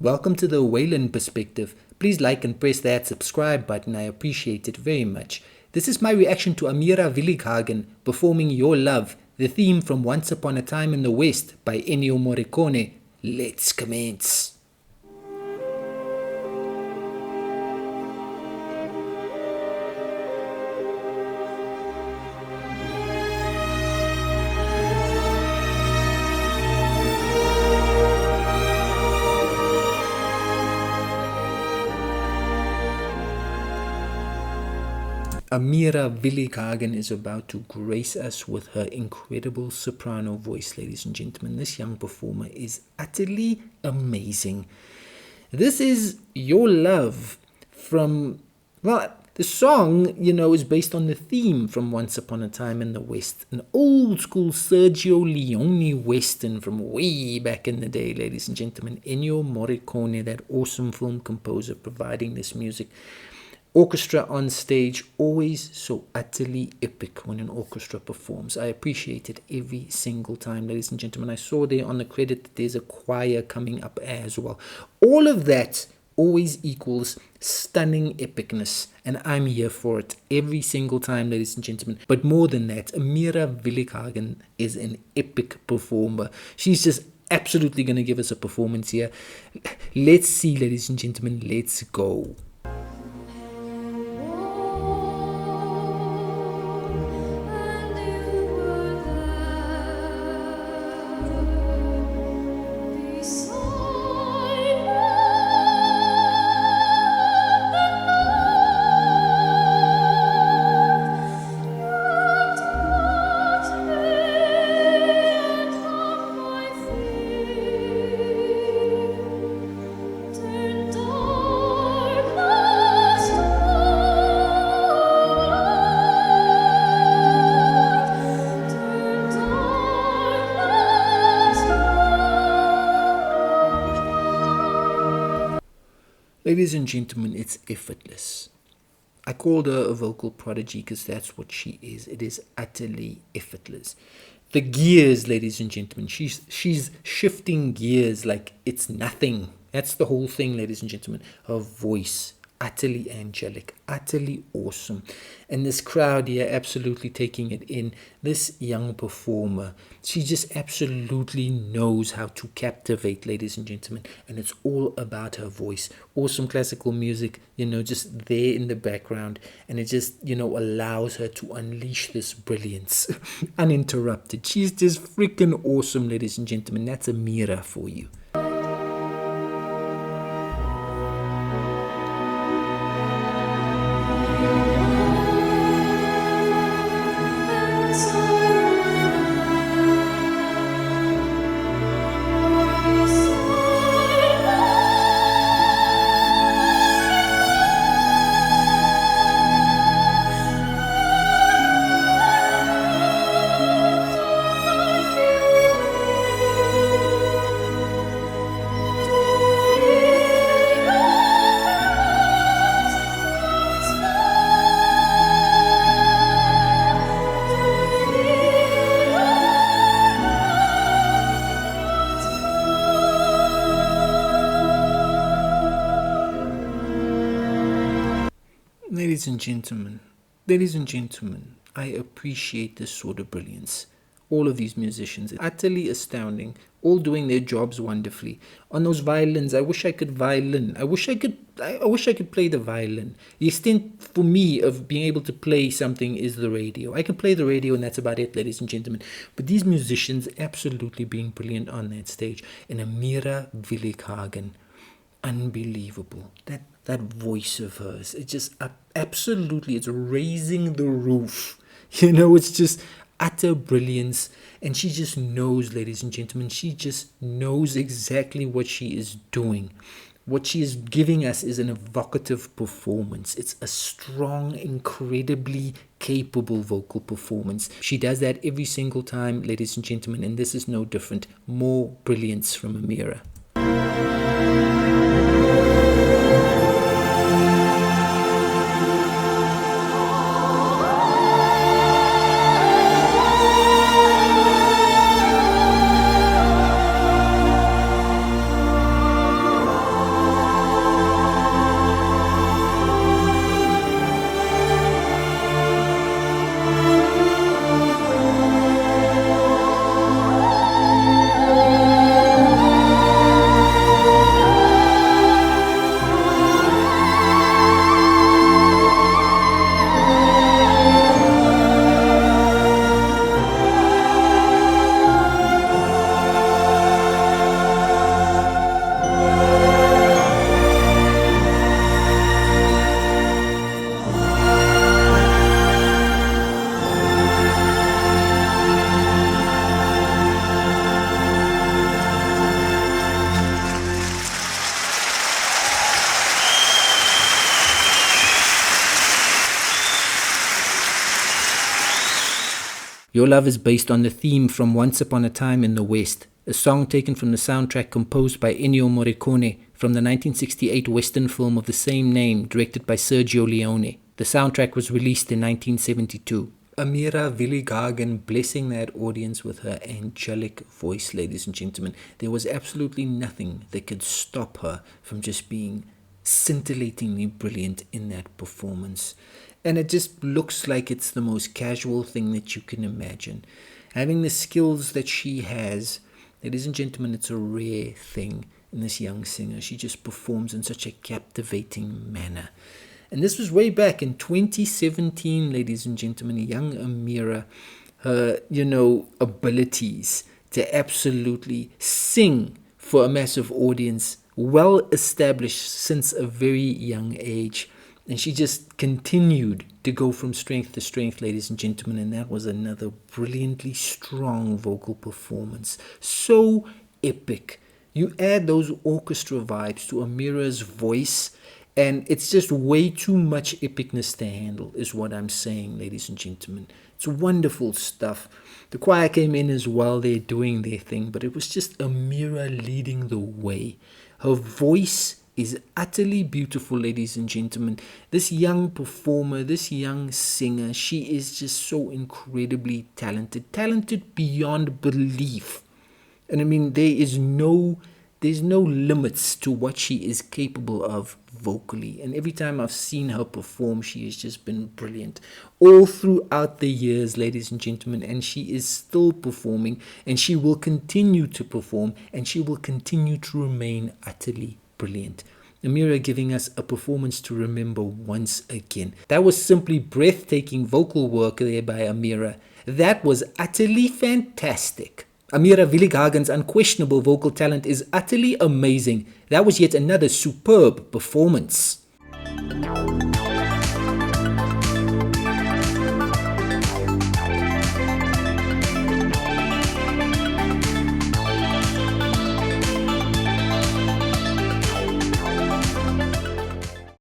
Welcome to the Waylon perspective. Please like and press that subscribe button. I appreciate it very much. This is my reaction to Amira Willighagen performing Your Love, the theme from Once Upon a Time in the West by Ennio Morricone. Let's commence. Amira Willighagen is about to grace us with her incredible soprano voice, ladies and gentlemen. This young performer is utterly amazing. This is Your Love from, well, the song, is based on the theme from Once Upon a Time in the West, an old school Sergio Leone Western from way back in the day, ladies and gentlemen. Ennio Morricone, that awesome film composer, providing this music. Orchestra on stage, always so utterly epic when an orchestra performs. I appreciate it every single time, ladies and gentlemen. I saw there on the credit that there's a choir coming up as well. All of that always equals stunning epicness, and I'm here for it every single time, ladies and gentlemen. But more than that, Amira Willighagen is an epic performer. She's just absolutely going to give us a performance here. Let's see, ladies and gentlemen. Let's go. Ladies and gentlemen, it's effortless. I called her a vocal prodigy because that's what she is. It is utterly effortless. The gears, ladies and gentlemen, she's shifting gears like it's nothing. That's the whole thing, ladies and gentlemen. Her voice, utterly angelic, utterly awesome. And this crowd here absolutely taking it in. This young performer, she just absolutely knows how to captivate, ladies and gentlemen. And it's all about her voice. Awesome classical music, just there in the background. And it just, allows her to unleash this brilliance uninterrupted. She's just freaking awesome, ladies and gentlemen. That's Amira for you. Ladies and gentlemen, I appreciate this sort of brilliance. All of these musicians, utterly astounding, all doing their jobs wonderfully. On those violins, I wish I could violin. I wish I could play the violin. The extent for me of being able to play something is the radio. I can play the radio and that's about it, ladies and gentlemen. But these musicians absolutely being brilliant on that stage. And Amira Willighagen, unbelievable. That voice of hers, it just absolutely, it's raising the roof. It's just utter brilliance. And she just knows, ladies and gentlemen, she just knows exactly what she is doing. What she is giving us is an evocative performance. It's a strong, incredibly capable vocal performance. She does that every single time, ladies and gentlemen, and this is no different. More brilliance from Amira. Your Love is based on the theme from Once Upon a Time in the West, a song taken from the soundtrack composed by Ennio Morricone from the 1968 Western film of the same name, directed by Sergio Leone. The soundtrack was released in 1972. Amira Willighagen blessing that audience with her angelic voice, ladies and gentlemen. There was absolutely nothing that could stop her from just being scintillatingly brilliant in that performance. And it just looks like it's the most casual thing that you can imagine. Having the skills that she has, ladies and gentlemen, it's a rare thing in this young singer. She just performs in such a captivating manner. And this was way back in 2017, ladies and gentlemen. Young Amira, her, abilities to absolutely sing for a massive audience, well established since a very young age. And she just continued to go from strength to strength, ladies and gentlemen. And that was another brilliantly strong vocal performance. So epic. You add those orchestra vibes to Amira's voice, and it's just way too much epicness to handle, is what I'm saying, ladies and gentlemen. It's wonderful stuff. The choir came in as well. They're doing their thing, but it was just Amira leading the way. Her voice is utterly beautiful, ladies and gentlemen. This young performer, this young singer, she is just so incredibly talented beyond belief. And I mean, there's no limits to what she is capable of vocally. And every time I've seen her perform, she has just been brilliant all throughout the years, ladies and gentlemen. And she is still performing, and she will continue to perform, and she will continue to remain utterly brilliant. Amira giving us a performance to remember once again. That was simply breathtaking vocal work there by Amira. That was utterly fantastic. Amira Willighagen's unquestionable vocal talent is utterly amazing. That was yet another superb performance.